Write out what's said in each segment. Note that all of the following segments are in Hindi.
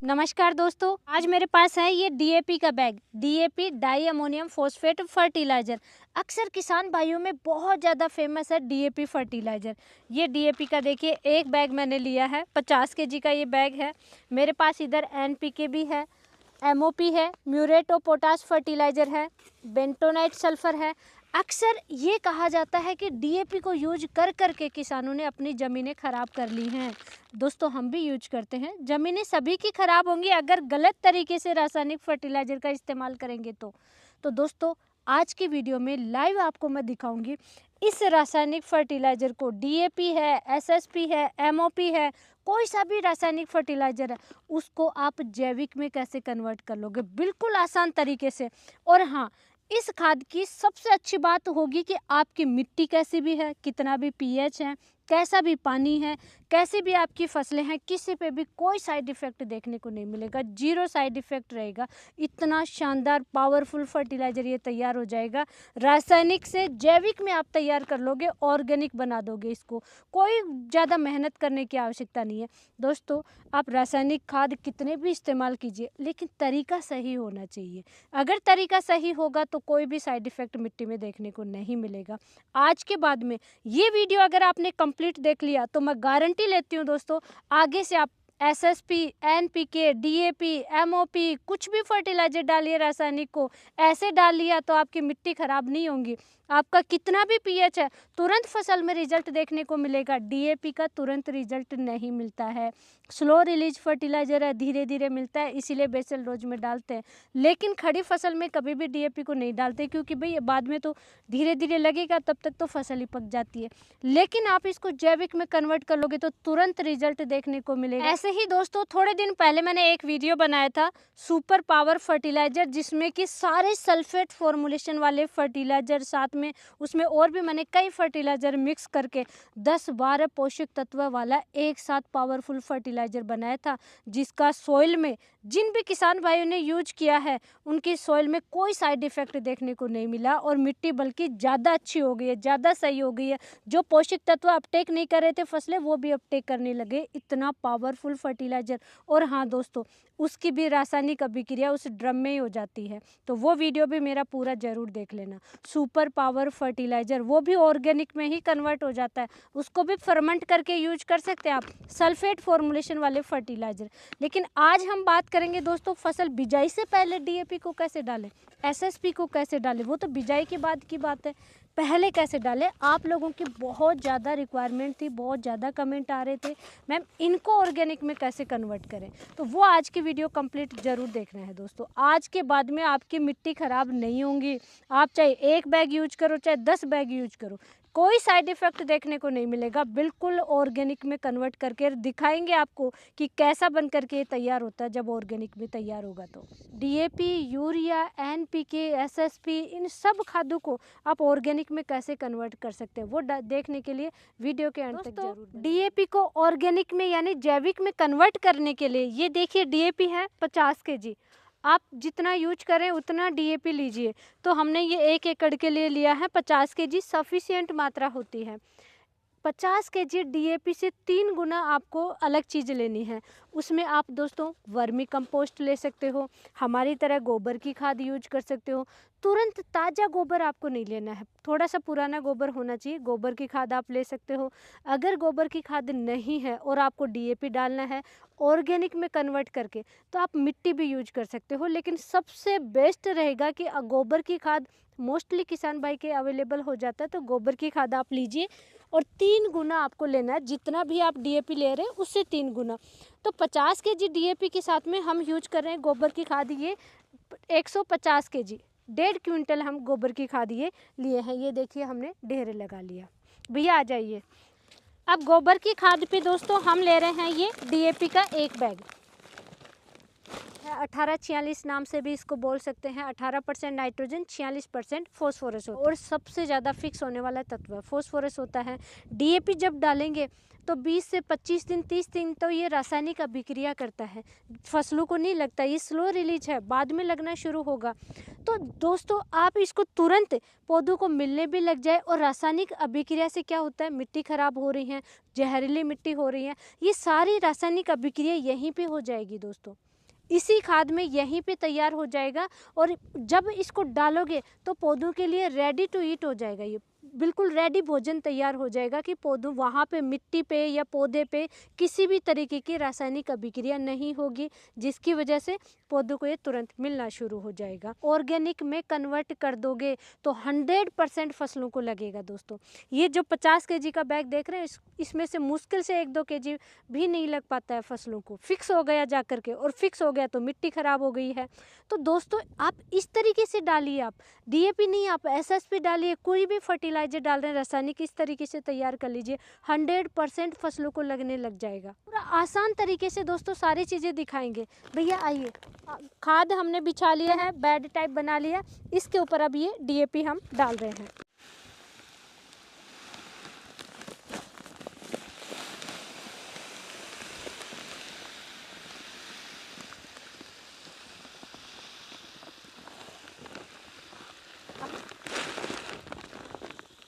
नमस्कार दोस्तों, आज मेरे पास है ये डीएपी का बैग। DAP di ammonium phosphate fertiliser अक्सर किसान भाइयों में बहुत ज़्यादा फेमस है डीएपी फर्टिलाइजर। ये डीएपी का देखिए एक बैग मैंने लिया है, 50 केजी का ये बैग है। मेरे पास इधर एनपीके भी है, एमओपी है, म्यूरेट ऑफ पोटाश फर्टिलाइजर है, बेंटोनाइट सल्फर है। अक्सर ये कहा जाता है कि डीएपी को यूज कर करके किसानों ने अपनी ज़मीनें ख़राब कर ली हैं। दोस्तों, हम भी यूज करते हैं, ज़मीनें सभी की ख़राब होंगी अगर गलत तरीके से रासायनिक फर्टिलाइज़र का इस्तेमाल करेंगे तो दोस्तों, आज की वीडियो में लाइव आपको मैं दिखाऊंगी इस रासायनिक फर्टिलाइज़र को। डीएपी है, एसएसपी है, एमओपी है, कोई सा भी रासायनिक फर्टिलाइज़र है, उसको आप जैविक में कैसे कन्वर्ट कर लोगे, बिल्कुल आसान तरीके से। और हाँ, इस खाद की सबसे अच्छी बात होगी कि आपकी मिट्टी कैसी भी है, कितना भी पीएच है, कैसा भी पानी है, कैसी भी आपकी फसलें हैं, किसी पे भी कोई साइड इफ़ेक्ट देखने को नहीं मिलेगा, जीरो साइड इफ़ेक्ट रहेगा। इतना शानदार पावरफुल फर्टिलाइज़र ये तैयार हो जाएगा। रासायनिक से जैविक में आप तैयार कर लोगे, ऑर्गेनिक बना दोगे इसको, कोई ज़्यादा मेहनत करने की आवश्यकता नहीं है। दोस्तों, आप रासायनिक खाद कितने भी इस्तेमाल कीजिए, लेकिन तरीका सही होना चाहिए। अगर तरीका सही होगा तो कोई भी साइड इफ़ेक्ट मिट्टी में देखने को नहीं मिलेगा। आज के बाद में ये वीडियो अगर आपने कंप्लीट देख लिया तो मैं गारंटी लेती हूँ दोस्तों, आगे से आप एसएसपी, एनपीके, डीएपी, एमओपी कुछ भी फर्टिलाइजर डालिए रासायनिक को, ऐसे डाल लिया तो आपकी मिट्टी खराब नहीं होगी। आपका कितना भी पीएच है, तुरंत फसल में रिजल्ट देखने को मिलेगा। डीएपी का तुरंत रिजल्ट नहीं मिलता है, स्लो रिलीज फर्टिलाइजर है, धीरे धीरे मिलता है, इसीलिए बेसल डोज में डालते हैं। लेकिन खड़ी फसल में कभी भी डीएपी को नहीं डालते, क्योंकि भाई बाद में तो धीरे धीरे लगेगा, तब तक तो फसल ही पक जाती है। लेकिन आप इसको जैविक में कन्वर्ट कर लोगे तो तुरंत रिजल्ट देखने को मिलेगा। ऐसे ही दोस्तों, थोड़े दिन पहले मैंने एक वीडियो बनाया था सुपर पावर फर्टिलाइजर, जिसमें कि सारे सल्फेट फॉर्मुलेशन वाले फर्टिलाइजर, साथ में उसमें और भी मैंने कई फर्टिलाइजर मिक्स करके 10-12 पोषक तत्व वाला एक साथ पावरफुल फर्टिलाइजर बनाया था, जिसका सॉइल में जिन भी किसान भाइयों ने यूज किया है उनकी सॉइल में कोई साइड इफेक्ट देखने को नहीं मिला, और मिट्टी बल्कि ज़्यादा अच्छी हो गई है, ज़्यादा सही हो गई है। जो पोषक तत्व अपटेक नहीं कर रहे थे फसलें, वो भी अपटेक करने लगे। इतना पावरफुल फर्टिलाइजर। और हाँ दोस्तों, उसकी भी रासायनिक अभिक्रिया उस ड्रम में ही हो जाती है, तो वो वीडियो भी मेरा पूरा जरूर देख लेना। सुपर पावर फर्टिलाइजर वो भी ऑर्गेनिक में ही कन्वर्ट हो जाता है, उसको भी फर्मेंट करके यूज कर सकते हैं आप, सल्फेट फॉर्मुलेशन वाले फर्टिलाइजर। लेकिन आज हम बात करेंगे दोस्तों, फसल बिजाई से पहले डीएपी को कैसे डालें, एसएसपी को कैसे डालें, वो तो बिजाई के बाद की बात है, पहले कैसे डालें। आप लोगों की बहुत ज़्यादा रिक्वायरमेंट थी, बहुत ज़्यादा कमेंट आ रहे थे, मैम इनको ऑर्गेनिक में कैसे कन्वर्ट करें, तो वो आज की वीडियो कंप्लीट ज़रूर देखना है दोस्तों। आज के बाद में आपकी मिट्टी ख़राब नहीं होंगी, आप चाहे एक बैग यूज करो चाहे 10 बैग यूज करो, कोई साइड इफ़ेक्ट देखने को नहीं मिलेगा। बिल्कुल ऑर्गेनिक में कन्वर्ट करके दिखाएंगे आपको कि कैसा बन करके ये तैयार होता है जब ऑर्गेनिक में तैयार होगा। तो डीएपी, यूरिया, एनपीके, एसएसपी, इन सब खादों को आप ऑर्गेनिक में कैसे कन्वर्ट कर सकते हैं, वो देखने के लिए वीडियो के अंत तक जरूर। डीएपी को ऑर्गेनिक में यानी जैविक में कन्वर्ट करने के लिए ये देखिए, डीएपी है 50 केजी, आप जितना यूज करें उतना डीएपी लीजिए। तो हमने ये 1 एकड़ के लिए लिया है 50 केजी, सफिशिएंट मात्रा होती है। 50 केजी डीएपी से 3 गुना आपको अलग चीज़ लेनी है। उसमें आप दोस्तों वर्मी कंपोस्ट ले सकते हो, हमारी तरह गोबर की खाद यूज कर सकते हो। तुरंत ताज़ा गोबर आपको नहीं लेना है, थोड़ा सा पुराना गोबर होना चाहिए, गोबर की खाद आप ले सकते हो। अगर गोबर की खाद नहीं है और आपको डीएपी डालना है ऑर्गेनिक में कन्वर्ट करके, तो आप मिट्टी भी यूज कर सकते हो। लेकिन सबसे बेस्ट रहेगा कि गोबर की खाद मोस्टली किसान भाई के अवेलेबल हो जाता है, तो गोबर की खाद आप लीजिए और 3 गुना आपको लेना है, जितना भी आप डीएपी ले रहे हैं उससे 3 गुना। तो 50 केजी डीएपी के साथ में हम यूज कर रहे हैं गोबर की खाद, ये 150 केजी, 1.5 क्विंटल हम गोबर की खाद ये लिए हैं। ये देखिए हमने ढेर लगा लिया। भैया आ जाइए। अब गोबर की खाद पे दोस्तों हम ले रहे हैं ये डीएपी का 1 बैग है, 1846 नाम से भी इसको बोल सकते हैं। 18% नाइट्रोजन, 46% फॉस्फोरस होता है और सबसे ज़्यादा फिक्स होने वाला तत्व फॉस्फोरस होता है। डीएपी जब डालेंगे तो 20 से 25 दिन 30 दिन तो ये रासायनिक अभिक्रिया करता है, फसलों को नहीं लगता, ये स्लो रिलीज है, बाद में लगना शुरू होगा। तो दोस्तों आप इसको तुरंत पौधों को मिलने भी लग जाए और रासायनिक अभिक्रिया से क्या होता है, मिट्टी खराब हो रही है, जहरीली मिट्टी हो रही है, ये सारी रासायनिक अभिक्रिया यहीं पे हो जाएगी दोस्तों, इसी खाद में यहीं पे तैयार हो जाएगा। और जब इसको डालोगे तो पौधों के लिए रेडी टू ईट हो जाएगा, ये बिल्कुल रेडी भोजन तैयार हो जाएगा कि पौधों वहाँ पे मिट्टी पे या पौधे पे किसी भी तरीके की रासायनिक अभिक्रिया नहीं होगी, जिसकी वजह से पौधों को ये तुरंत मिलना शुरू हो जाएगा। ऑर्गेनिक में कन्वर्ट कर दोगे तो 100% फसलों को लगेगा दोस्तों। ये जो 50 केजी का बैग देख रहे हैं, इसमें से मुश्किल से 1-2 केजी भी नहीं लग पाता है फसलों को, फिक्स हो गया जा करके, और फिक्स हो गया तो मिट्टी खराब हो गई है। तो दोस्तों आप इस तरीके से डालिए, आप डीएपी नहीं, आप एसएसपी डालिए, कोई भी फर्टिलाइजर डाल रहे हैं रासायनिक, इस तरीके से तैयार कर लीजिए, 100% फसलों को लगने लग जाएगा। पूरा आसान तरीके से दोस्तों सारी चीज़ें दिखाएंगे। भैया आइए, खाद हमने बिछा लिया है, बेड टाइप बना लिया, इसके ऊपर अब ये डीएपी हम डाल रहे हैं।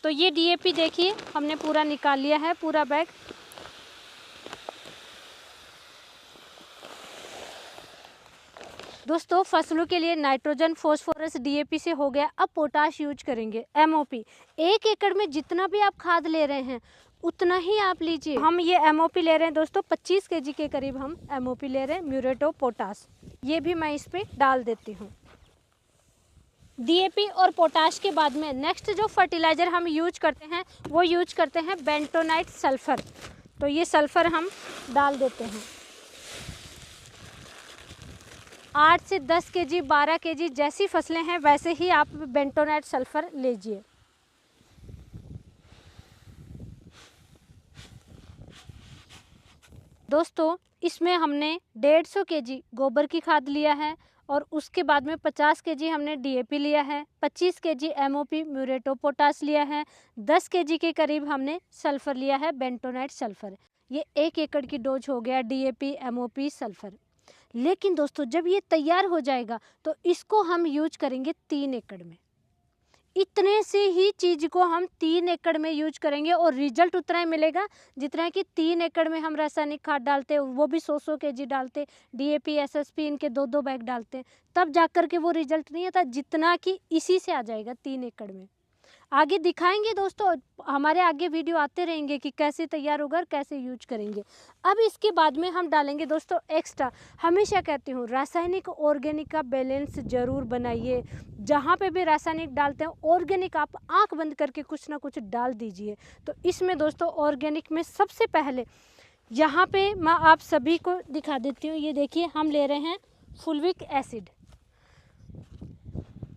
तो ये डीएपी देखिए हमने पूरा निकाल लिया है, पूरा बैग। दोस्तों फसलों के लिए नाइट्रोजन, फॉस्फोरस, डीएपी से हो गया। अब पोटाश यूज करेंगे, एमओपी। 1 एकड़ में जितना भी आप खाद ले रहे हैं उतना ही आप लीजिए। हम ये एमओपी ले रहे हैं दोस्तों, 25 केजी के करीब हम एमओपी ले रहे हैं, म्यूरेट ऑफ पोटाश। ये भी मैं इस पे डाल देती हूँ। डीएपी और पोटाश के बाद में नेक्स्ट जो फर्टिलाइज़र हम यूज करते हैं वो यूज करते हैं बेंटोनाइट सल्फर। तो ये सल्फर हम डाल देते हैं। 8 से 10 केजी, 12 केजी जैसी फसलें हैं वैसे ही आप बेंटोनाइट सल्फर लीजिए। दोस्तों इसमें हमने 150 केजी गोबर की खाद लिया है और उसके बाद में 50 केजी हमने डीएपी लिया है, 25 KG MOP muriate of potash लिया है, 10 केजी के करीब हमने सल्फर लिया है, बेंटोनाइट सल्फर। ये 1 एकड़ की डोज हो गया डीएपी, एमओपी, सल्फर। लेकिन दोस्तों जब ये तैयार हो जाएगा तो इसको हम यूज करेंगे 3 एकड़ में। इतने से ही चीज़ को हम 3 एकड़ में यूज करेंगे और रिजल्ट उतना ही मिलेगा जितना कि 3 एकड़ में हम रासायनिक खाद डालते हैं, वो भी 100-100 केजी डालते, डीएपी, एसएसपी इनके 2-2 बैग डालते हैं, तब जाकर के वो रिजल्ट नहीं आता जितना कि इसी से आ जाएगा 3 एकड़ में। आगे दिखाएंगे दोस्तों, हमारे आगे वीडियो आते रहेंगे कि कैसे तैयार होगा और कैसे यूज करेंगे। अब इसके बाद में हम डालेंगे दोस्तों एक्स्ट्रा। हमेशा कहती हूँ रासायनिक ऑर्गेनिक का बैलेंस जरूर बनाइए। जहाँ पे भी रासायनिक डालते हैं ऑर्गेनिक आप आंख बंद करके कुछ ना कुछ डाल दीजिए। तो इसमें दोस्तों ऑर्गेनिक में सबसे पहले यहाँ पे मैं आप सभी को दिखा देती हूँ। ये देखिए हम ले रहे हैं फुलविक एसिड,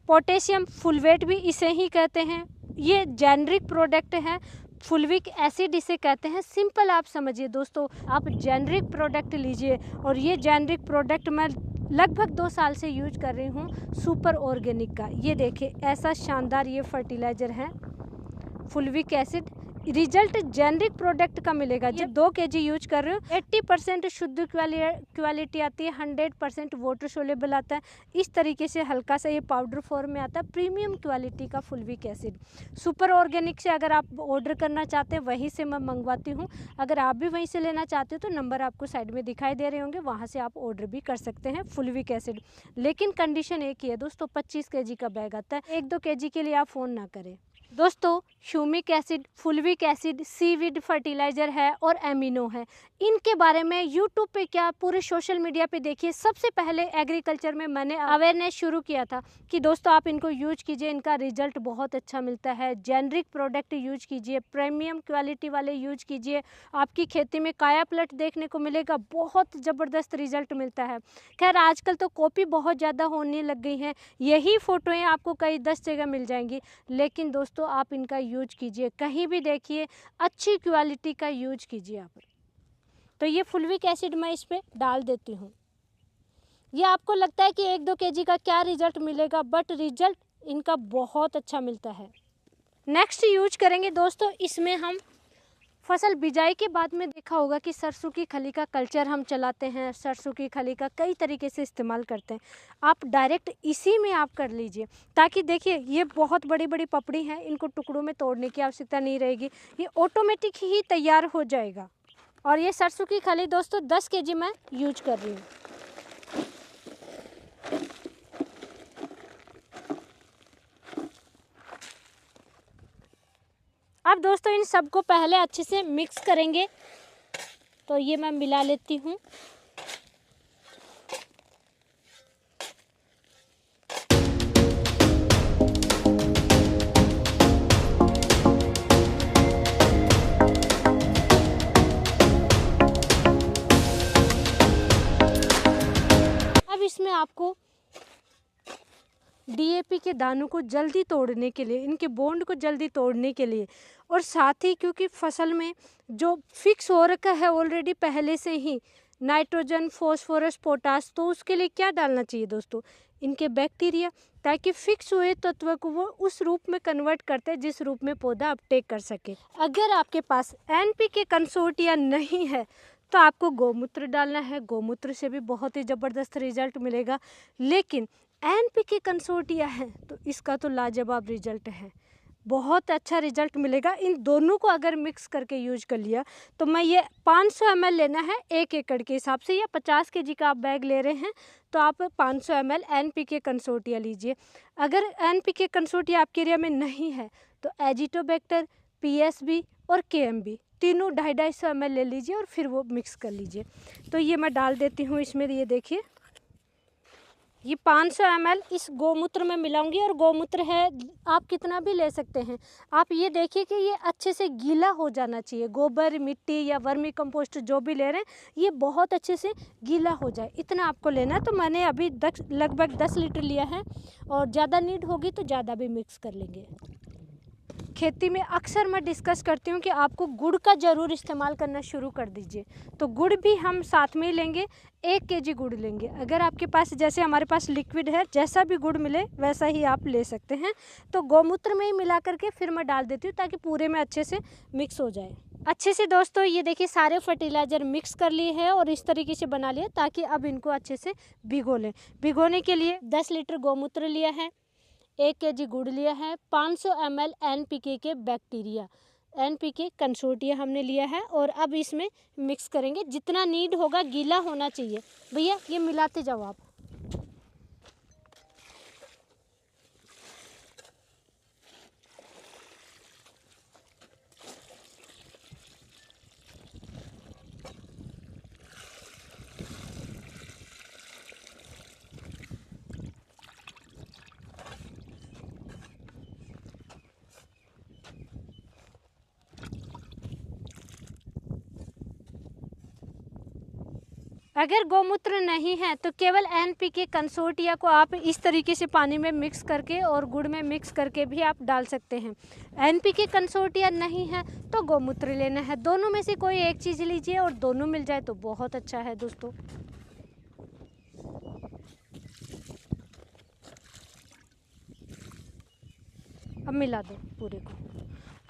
पोटेशियम फुलवेट भी इसे ही कहते हैं। ये जेनरिक प्रोडक्ट है, फुलविक एसिड इसे कहते हैं। सिंपल आप समझिए दोस्तों, आप जेनरिक प्रोडक्ट लीजिए। और ये जेनरिक प्रोडक्ट मैं लगभग 2 साल से यूज कर रही हूँ सुपर ऑर्गेनिक का। ये देखिए ऐसा शानदार ये फर्टिलाइज़र है फुलविक एसिड। रिजल्ट जेनरिक प्रोडक्ट का मिलेगा। ये 2 केजी यूज कर रहे हो, 80% शुद्ध क्वालिटी आती है, 100% वाटर सोलेबल आता है। इस तरीके से हल्का सा ये पाउडर फॉर्म में आता है, प्रीमियम क्वालिटी का फुलविक एसिड। सुपर ऑर्गेनिक से अगर आप ऑर्डर करना चाहते हैं वहीं से मैं मंगवाती हूँ। अगर आप भी वहीं से लेना चाहते हो तो नंबर आपको साइड में दिखाई दे रहे होंगे, वहाँ से आप ऑर्डर भी कर सकते हैं फुलविक एसिड। लेकिन कंडीशन एक ही है दोस्तों, 25 केजी का बैग आता है, 1-2 केजी के लिए आप फ़ोन ना करें। दोस्तों humic acid, फुलविक acid seaweed fertiliser है और एमिनो है। इनके बारे में यूट्यूब पे क्या पूरे सोशल मीडिया पे देखिए। सबसे पहले एग्रीकल्चर में मैंने अवेयरनेस शुरू किया था कि दोस्तों आप इनको यूज कीजिए, इनका रिजल्ट बहुत अच्छा मिलता है। जेनरिक प्रोडक्ट यूज कीजिए, प्रीमियम क्वालिटी वाले यूज कीजिए, आपकी खेती में काया पलट देखने को मिलेगा, बहुत ज़बरदस्त रिजल्ट मिलता है। खैर आजकल तो कॉपी बहुत ज़्यादा होने लग गई हैं, यही फ़ोटोएँ आपको कई 10 जगह मिल जाएंगी। लेकिन दोस्तों आप इनका यूज कीजिए, कहीं भी देखिए अच्छी क्वालिटी का यूज कीजिए आप। तो ये फुलविक एसिड मैं इस पे डाल देती हूँ। ये आपको लगता है कि 1-2 केजी का क्या रिजल्ट मिलेगा, बट रिजल्ट इनका बहुत अच्छा मिलता है। नेक्स्ट यूज करेंगे दोस्तों, इसमें हम फसल बिजाई के बाद में देखा होगा कि सरसों की खली का कल्चर हम चलाते हैं, सरसों की खली का कई तरीके से इस्तेमाल करते हैं। आप डायरेक्ट इसी में आप कर लीजिए, ताकि देखिए ये बहुत बड़ी बड़ी पपड़ी हैं, इनको टुकड़ों में तोड़ने की आवश्यकता नहीं रहेगी, ये ऑटोमेटिक ही तैयार हो जाएगा। और ये सरसों की खली दोस्तों 10 केजी मैं यूज कर रही हूँ। अब दोस्तों इन सबको पहले अच्छे से मिक्स करेंगे, तो ये मैं मिला लेती हूँ। अब इसमें आपको डीएपी के दानों को जल्दी तोड़ने के लिए, इनके बॉन्ड को जल्दी तोड़ने के लिए, और साथ ही क्योंकि फसल में जो फिक्स हो रखा है ऑलरेडी पहले से ही नाइट्रोजन, फॉस्फोरस, पोटास, तो उसके लिए क्या डालना चाहिए दोस्तों, इनके बैक्टीरिया, ताकि फिक्स हुए तत्व को वो उस रूप में कन्वर्ट करते हैं जिस रूप में पौधा अपटेक कर सके। अगर आपके पास एनपीके कंसोर्टिया नहीं है तो आपको गौमूत्र डालना है, गौमूत्र से भी बहुत ही ज़बरदस्त रिजल्ट मिलेगा। लेकिन एनपीके कंसोर्टिया है तो इसका तो लाजवाब रिजल्ट है, बहुत अच्छा रिजल्ट मिलेगा। इन दोनों को अगर मिक्स करके यूज कर लिया तो मैं ये 500 ml लेना है 1 एकड़ के हिसाब से, या 50 केजी का आप बैग ले रहे हैं तो आप 500 ml एनपीके कंसोर्टिया लीजिए। अगर एनपीके कंसोर्टिया आपके एरिया में नहीं है तो एजिटोबैक्टर, पीएसबी और केएमबी तीनों 250 ml ले लीजिए और फिर वो मिक्स कर लीजिए। तो ये मैं डाल देती हूँ इसमें, ये देखिए ये 500 ml इस गौमूत्र में मिलाऊंगी। और गौमूत्र है आप कितना भी ले सकते हैं। आप ये देखिए कि ये अच्छे से गीला हो जाना चाहिए, गोबर, मिट्टी या वर्मी कंपोस्ट जो भी ले रहे हैं ये बहुत अच्छे से गीला हो जाए, इतना आपको लेना है। तो मैंने अभी लगभग 10 लीटर लिया है, और ज़्यादा नीड होगी तो ज़्यादा भी मिक्स कर लेंगे। खेती में अक्सर मैं डिस्कस करती हूँ कि आपको गुड़ का ज़रूर इस्तेमाल करना शुरू कर दीजिए। तो गुड़ भी हम साथ में ही लेंगे, 1 केजी गुड़ लेंगे। अगर आपके पास, जैसे हमारे पास लिक्विड है, जैसा भी गुड़ मिले वैसा ही आप ले सकते हैं। तो गौमूत्र में ही मिला करके फिर मैं डाल देती हूँ ताकि पूरे में अच्छे से मिक्स हो जाए। अच्छे से दोस्तों ये देखिए सारे फर्टिलाइज़र मिक्स कर लिए हैं और इस तरीके से बना लिए, ताकि अब इनको अच्छे से भिगो लें। भिगोने के लिए 10 लीटर गौमूत्र लिया है, 1 केजी गुड़ लिया है, 500 ml एनपीके के बैक्टीरिया, एनपीके कंसोर्टिया हमने लिया है, और अब इसमें मिक्स करेंगे। जितना नीड होगा, गीला होना चाहिए भैया, ये मिलाते जाओ आप। अगर गौमूत्र नहीं है तो केवल एनपीके कंसोर्टिया को आप इस तरीके से पानी में मिक्स करके और गुड़ में मिक्स करके भी आप डाल सकते हैं। एनपीके कंसोर्टिया नहीं है तो गौमूत्र लेना है, दोनों में से कोई एक चीज़ लीजिए और दोनों मिल जाए तो बहुत अच्छा है दोस्तों। अब मिला दो पूरे को।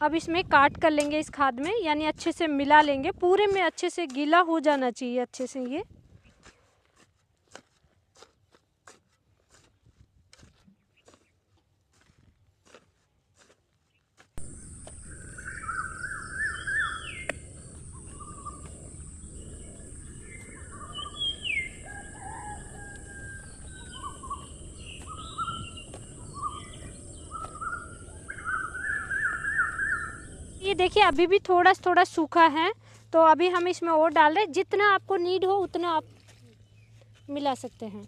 अब इसमें काट कर लेंगे इस खाद में, यानी अच्छे से मिला लेंगे, पूरे में अच्छे से गीला हो जाना चाहिए अच्छे से ये। ये देखिए अभी भी थोड़ा थोड़ा सूखा है, तो अभी हम इसमें और डाल रहे हैं। जितना आपको नीड हो उतना आप मिला सकते हैं।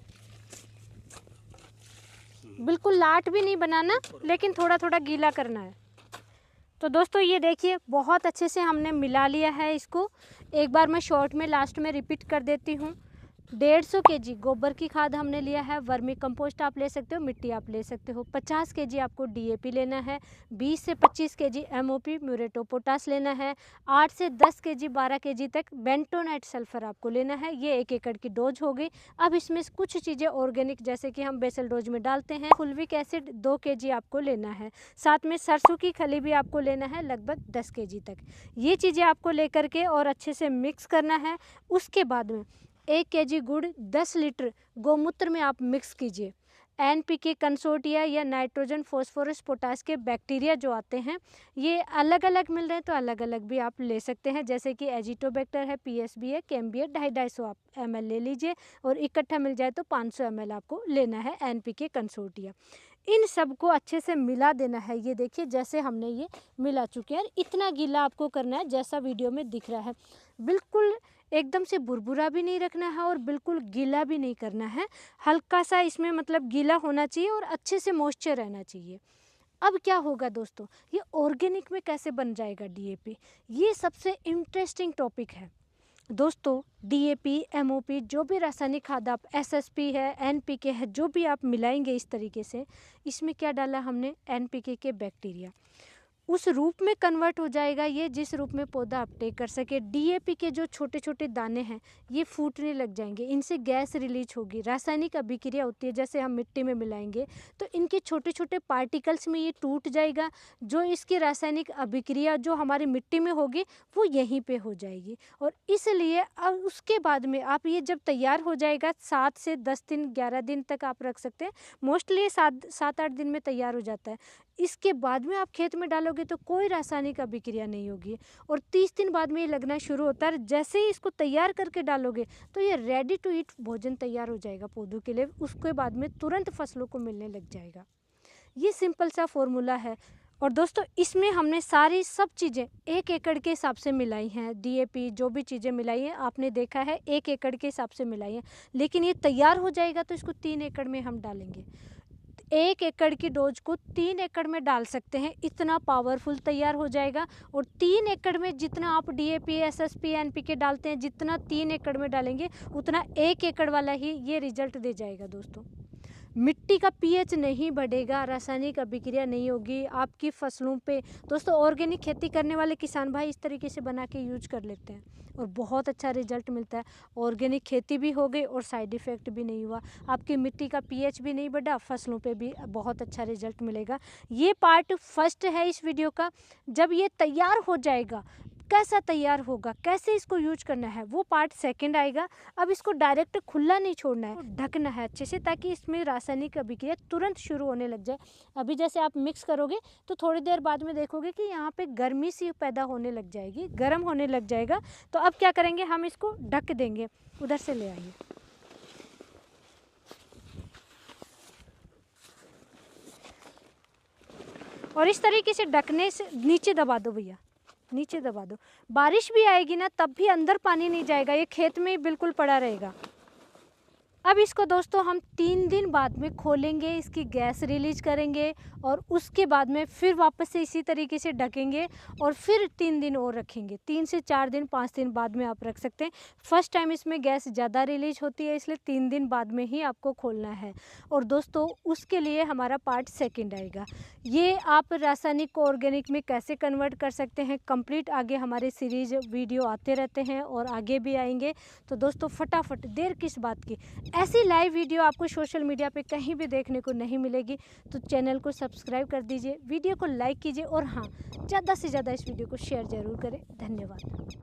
बिल्कुल लाट भी नहीं बनाना, लेकिन थोड़ा थोड़ा गीला करना है। तो दोस्तों ये देखिए बहुत अच्छे से हमने मिला लिया है इसको। एक बार मैं शॉर्ट में लास्ट में रिपीट कर देती हूँ। 150 केजी गोबर की खाद हमने लिया है, वर्मी कंपोस्ट आप ले सकते हो, मिट्टी आप ले सकते हो। 50 केजी आपको डीएपी लेना है, 20 से 25 KG MOP muriate of potash लेना है, 8 से 10 केजी 12 केजी तक बेंटोनाइट सल्फर आपको लेना है। ये 1 एकड़ की डोज हो गई। अब इसमें कुछ चीज़ें ऑर्गेनिक जैसे कि हम बेसल डोज में डालते हैं। फुल्विक एसिड 2 केजी आपको लेना है, साथ में सरसों की खली भी आपको लेना है लगभग 10 केजी तक। ये चीज़ें आपको लेकर के और अच्छे से मिक्स करना है। उसके बाद में 1 केजी गुड़ 10 लीटर गौमूत्र में आप मिक्स कीजिए। एनपीके कंसोर्टिया या नाइट्रोजन फॉस्फोरस पोटास के बैक्टीरिया जो आते हैं ये अलग अलग मिल रहे हैं, तो अलग अलग भी आप ले सकते हैं, जैसे कि एजिटोबैक्टर है, पीएसबी है, कैम्बियर 250 ml ले लीजिए, और इकट्ठा मिल जाए तो 500 ml आपको लेना है एनपीके कंसोर्टिया। इन सब को अच्छे से मिला देना है। ये देखिए जैसे हमने ये मिला चुके हैं, इतना गीला आपको करना है जैसा वीडियो में दिख रहा है। बिल्कुल एकदम से बुरबुरा भी नहीं रखना है और बिल्कुल गीला भी नहीं करना है, हल्का सा इसमें मतलब गीला होना चाहिए और अच्छे से मॉइस्चर रहना चाहिए। अब क्या होगा दोस्तों, ये ऑर्गेनिक में कैसे बन जाएगा डीएपी, ये सबसे इंटरेस्टिंग टॉपिक है दोस्तों। डीएपी, एमओपी, जो भी रासायनिक खाद आप, एसएसपी है, एनपीके है, जो भी आप मिलाएंगे इस तरीके से, इसमें क्या डाला हमने, एनपीके के बैक्टीरिया, उस रूप में कन्वर्ट हो जाएगा ये जिस रूप में पौधा अपटेक कर सके। डीएपी के जो छोटे छोटे दाने हैं ये फूटने लग जाएंगे, इनसे गैस रिलीज होगी, रासायनिक अभिक्रिया होती है, जैसे हम मिट्टी में मिलाएंगे तो इनके छोटे छोटे पार्टिकल्स में ये टूट जाएगा। जो इसकी रासायनिक अभिक्रिया जो हमारी मिट्टी में होगी वो यहीं पे हो जाएगी। और इसलिए अब उसके बाद में आप ये जब तैयार हो जाएगा 7 से 10 दिन 11 दिन तक आप रख सकते हैं, मोस्टली 7-8 दिन में तैयार हो जाता है। इसके बाद में आप खेत में डालोगे तो कोई रासायनिक अभिक्रिया नहीं होगी और 30 दिन बाद में ये लगना शुरू होता है। जैसे ही इसको तैयार करके डालोगे तो ये रेडी टू ईट भोजन तैयार हो जाएगा पौधों के लिए, उसके बाद में तुरंत फसलों को मिलने लग जाएगा। ये सिंपल सा फॉर्मूला है। और दोस्तों इसमें हमने सारी सब चीज़ें 1 एकड़ के हिसाब से मिलाई हैं। डीएपी जो भी चीज़ें मिलाई हैं आपने देखा है 1 एकड़ के हिसाब से मिलाई हैं, लेकिन ये तैयार हो जाएगा तो इसको 3 एकड़ में हम डालेंगे। 1 एकड़ की डोज को 3 एकड़ में डाल सकते हैं, इतना पावरफुल तैयार हो जाएगा। और 3 एकड़ में जितना आप डीएपी, एसएसपी, एनपीके डालते हैं, जितना 3 एकड़ में डालेंगे उतना 1 एकड़ वाला ही ये रिजल्ट दे जाएगा दोस्तों। मिट्टी का पीएच नहीं बढ़ेगा, रासायनिक अभिक्रिया नहीं होगी आपकी फसलों पे। दोस्तों ऑर्गेनिक खेती करने वाले किसान भाई इस तरीके से बना के यूज कर लेते हैं और बहुत अच्छा रिजल्ट मिलता है। ऑर्गेनिक खेती भी हो गई और साइड इफ़ेक्ट भी नहीं हुआ, आपकी मिट्टी का पीएच भी नहीं बढ़ा, फसलों पे भी बहुत अच्छा रिजल्ट मिलेगा। ये पार्ट फर्स्ट है इस वीडियो का। जब ये तैयार हो जाएगा, कैसा तैयार होगा, कैसे इसको यूज करना है, वो पार्ट सेकंड आएगा। अब इसको डायरेक्ट खुला नहीं छोड़ना है, ढकना है अच्छे से ताकि इसमें रासायनिक अभिक्रिया तुरंत शुरू होने लग जाए। अभी जैसे आप मिक्स करोगे तो थोड़ी देर बाद में देखोगे कि यहाँ पे गर्मी सी पैदा होने लग जाएगी, गर्म होने लग जाएगा। तो अब क्या करेंगे, हम इसको ढक देंगे। उधर से ले आइए। और इस तरीके से ढकने से नीचे दबा दो भैया, नीचे दबा दो। बारिश भी आएगी ना तब भी अंदर पानी नहीं जाएगा, ये खेत में ही बिल्कुल पड़ा रहेगा। अब इसको दोस्तों हम 3 दिन बाद में खोलेंगे, इसकी गैस रिलीज करेंगे और उसके बाद में फिर वापस से इसी तरीके से ढकेंगे और फिर 3 दिन और रखेंगे। 3 से 4 दिन 5 दिन बाद में आप रख सकते हैं। फर्स्ट टाइम इसमें गैस ज़्यादा रिलीज होती है, इसलिए 3 दिन बाद में ही आपको खोलना है। और दोस्तों उसके लिए हमारा पार्ट सेकंड आएगा। ये आप रासायनिक को ऑर्गेनिक में कैसे कन्वर्ट कर सकते हैं, कंप्लीट आगे हमारे सीरीज वीडियो आते रहते हैं और आगे भी आएंगे। तो दोस्तों फटाफट, देर किस बात की, ऐसी लाइव वीडियो आपको सोशल मीडिया पे कहीं भी देखने को नहीं मिलेगी। तो चैनल को सब्सक्राइब कर दीजिए, वीडियो को लाइक कीजिए और हाँ, ज़्यादा से ज़्यादा इस वीडियो को शेयर ज़रूर करें। धन्यवाद।